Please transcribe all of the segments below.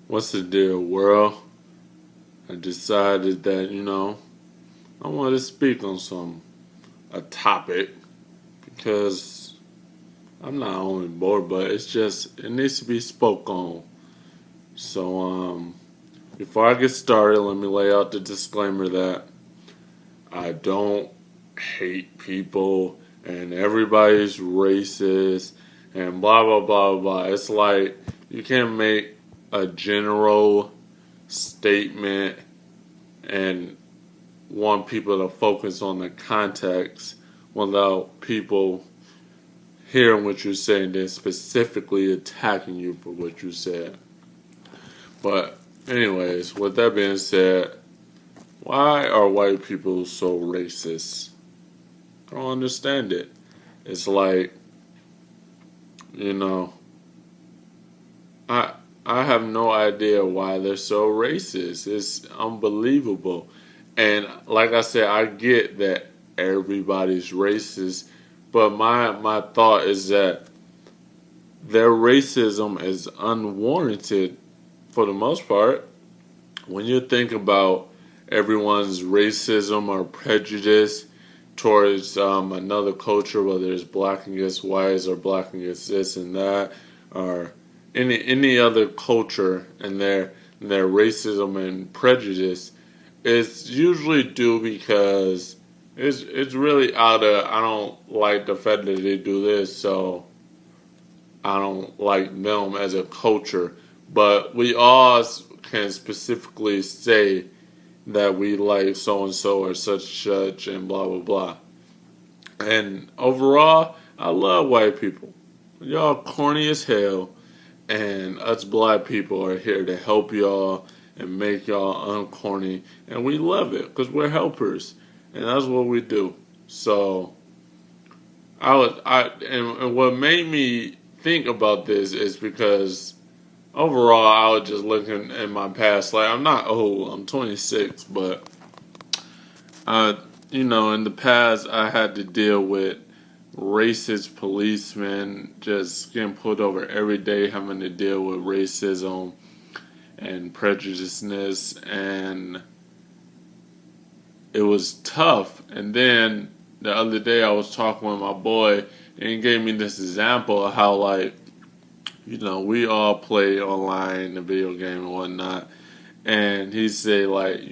What's the deal, world? I decided that, I wanted to speak on a topic because I'm not only bored, but it needs to be spoke on. So, before I get started, let me lay out the disclaimer that I don't hate people and everybody's racist and blah, blah, blah, blah. It's like you can't make a general statement and want people to focus on the context without people hearing what you're saying, then specifically attacking you for what you said. But, anyways, with that being said, why are white people so racist? I don't understand it. It's like, you know, I I have no idea why they're so racist. It's unbelievable. And like I said, I get that everybody's racist, but my thought is that their racism is unwarranted for the most part. When you think about everyone's racism or prejudice towards another culture, whether it's black against whites or black against this and that, or any other culture and their racism and prejudice, it's usually due because it's really out of I don't like the fact that they do this, so I don't like them as a culture. But we all can specifically say that we like so and so or such and blah blah blah. And overall, I love white people. Y'all corny as hell, and us black people are here to help y'all and make y'all uncorny, and we love it because we're helpers, and that's what we do. So and what made me think about this is because overall I was just looking in my past. Like I'm not old, I'm 26, but in the past I had to deal with racist policemen just getting pulled over every day, having to deal with racism and prejudiceness, and it was tough. And then the other day I was talking with my boy, and he gave me this example of how, like, we all play online, the video game and whatnot, and he said, like,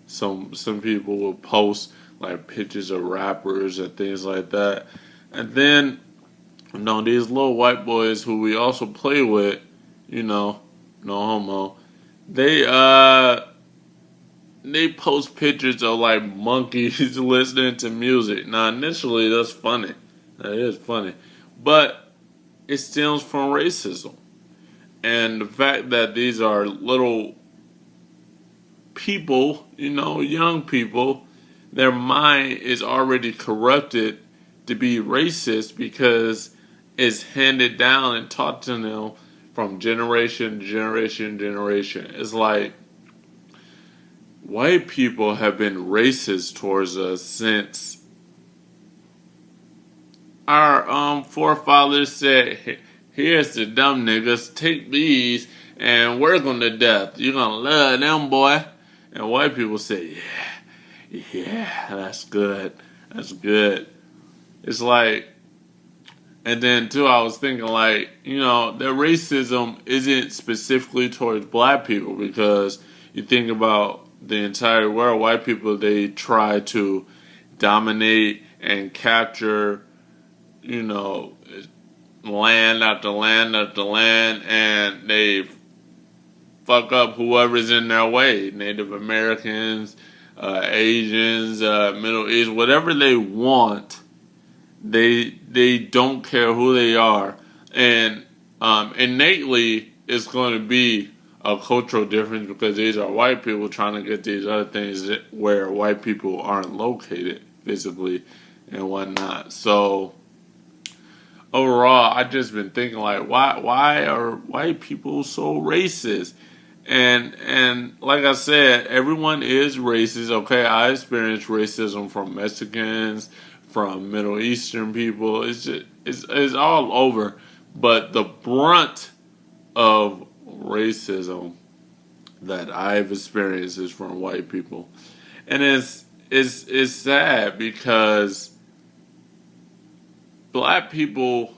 some people will post like pictures of rappers and things like that, and then these little white boys who we also play with, no homo, they they post pictures of like monkeys listening to music. Now initially that's funny. That is funny. But it stems from racism. And the fact that these are little people, young people, their mind is already corrupted to be racist because it's handed down and taught to them from generation to generation to generation. It's like white people have been racist towards us since our forefathers said, here's the dumb niggas, take these and work them to death. You're gonna love them, boy. And white people say, yeah, that's good. That's good. It's like, and then too, I was thinking like, their racism isn't specifically towards black people because you think about the entire world, white people, they try to dominate and capture, land after land after land, and they fuck up whoever's in their way. Native Americans, Asians, Middle East, whatever they want. They don't care who they are, and innately it's going to be a cultural difference because these are white people trying to get these other things where white people aren't located physically and whatnot. So overall, I just been thinking like, why are white people so racist? And like I said, everyone is racist. Okay, I experienced racism from Mexicans, from Middle Eastern people. It's all over. But the brunt of racism that I've experienced is from white people, and it's sad because black people,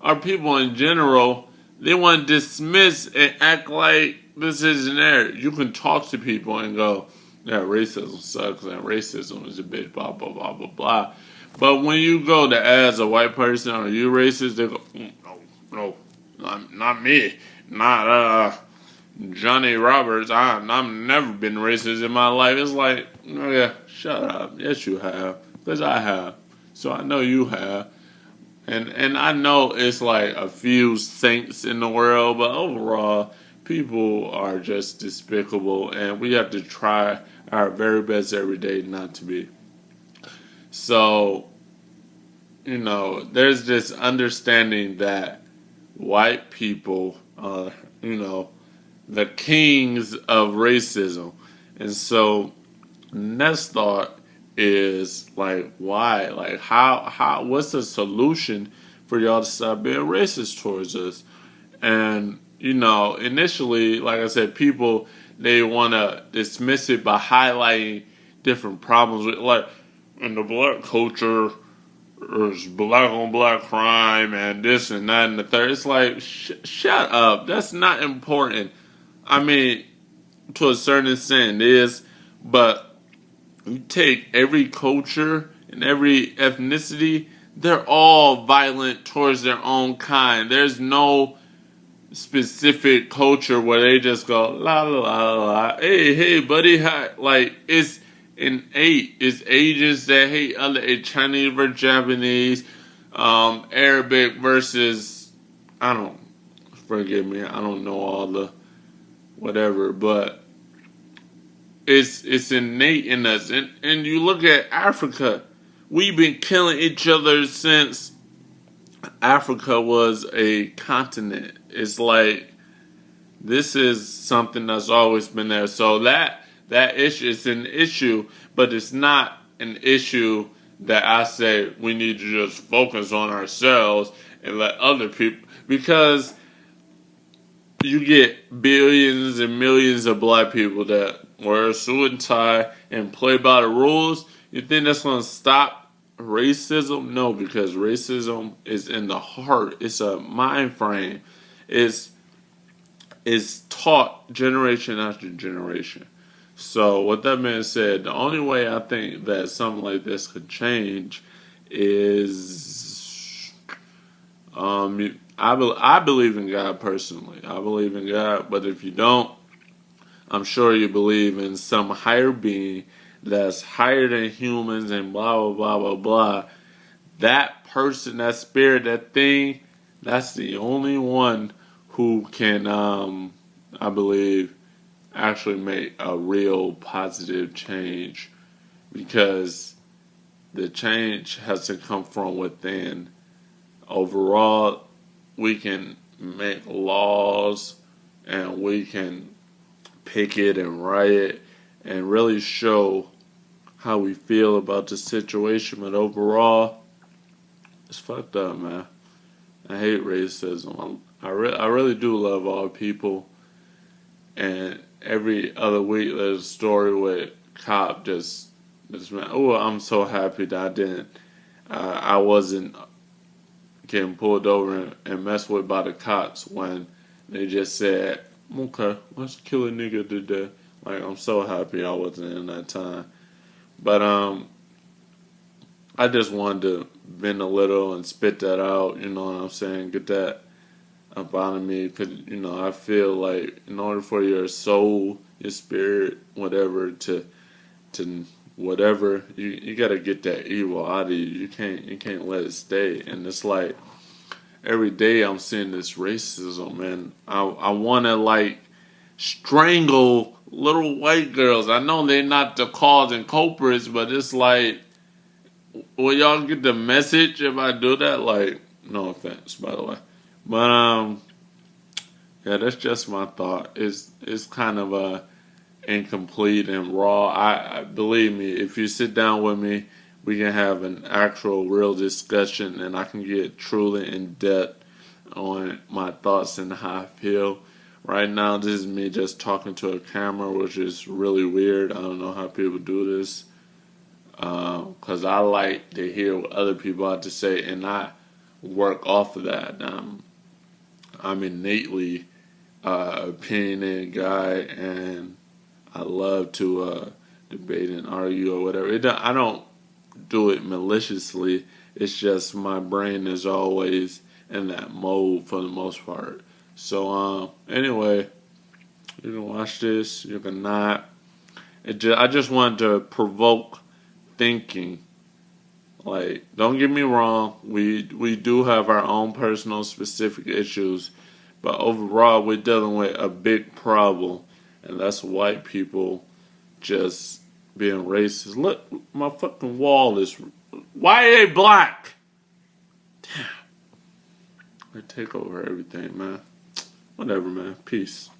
or people in general, they want to dismiss and act like this isn't there. You can talk to people and go, yeah, racism sucks and racism is a bitch, blah, blah, blah, blah, blah. But when you go to as a white person, are you racist? They go, no, not me. Not, Johnny Roberts. I've never been racist in my life. It's like, oh yeah, shut up. Yes, you have. Because I have. So I know you have. And I know it's like a few saints in the world, but overall, people are just despicable, and we have to try our very best every day not to be. So, there's this understanding that white people are, the kings of racism. And so, next thought is like, why? Like, how, what's the solution for y'all to stop being racist towards us? And, initially, like I said, people, they want to dismiss it by highlighting different problems with, like, in the black culture, there's black on black crime and this and that and the third. It's like, shut up. That's not important. I mean, to a certain extent it is, but you take every culture and every ethnicity, they're all violent towards their own kind. There's no specific culture where they just go, la la la la, hey buddy, hi. Like, it's innate. It's Asians that hate other Chinese versus Japanese, Arabic versus, forgive me, I don't know all the whatever, but it's innate in us. And you look at Africa, we've been killing each other since Africa was a continent. It's like, this is something that's always been there. So that issue is an issue, but it's not an issue that I say we need to just focus on ourselves and let other people, because you get billions and millions of black people that wear a suit and tie and play by the rules. You think that's going to stop racism? No, because racism is in the heart. It's a mind frame. It's taught generation after generation. So with that being said, the only way I think that something like this could change is, I believe in God personally. I believe in God, but if you don't, I'm sure you believe in some higher being that's higher than humans and blah, blah, blah, blah, blah. That person, that spirit, that thing, that's the only one who can, I believe, actually make a real positive change, because the change has to come from within. Overall, we can make laws and we can picket and riot and really show how we feel about the situation, but overall, it's fucked up, man. I hate racism. I really do love all people, and every other week there's a story where a cop just oh, I'm so happy that I wasn't getting pulled over and messed with by the cops when they just said, okay, let's kill a nigga today. Like, I'm so happy I wasn't in that time. But I just wanted to vent a little and spit that out, you know what I'm saying? Get that up out of me, because, I feel like in order for your soul, your spirit, whatever, to whatever, you gotta get that evil out of you. You can't let it stay. And it's like, every day I'm seeing this racism, and I wanna, like, strangle little white girls. I know they're not the cause and culprits, but it's like, will y'all get the message if I do that? Like, no offense, by the way. But, yeah, that's just my thought. It's kind of incomplete and raw. I believe me, if you sit down with me, we can have an actual real discussion, and I can get truly in depth on my thoughts and how I feel. Right now, this is me just talking to a camera, which is really weird. I don't know how people do this. Because I like to hear what other people have to say, and I work off of that. I'm innately opinionated guy, and I love to debate and argue or whatever. I don't do it maliciously. It's just my brain is always in that mode for the most part. So anyway, you can watch this. You can not. I just wanted to provoke thinking. Like, don't get me wrong. We do have our own personal specific issues, but overall, we're dealing with a big problem, and that's white people just being racist. Look, my fucking wall is. Why are they black? Damn. They take over everything, man. Whatever, man. Peace.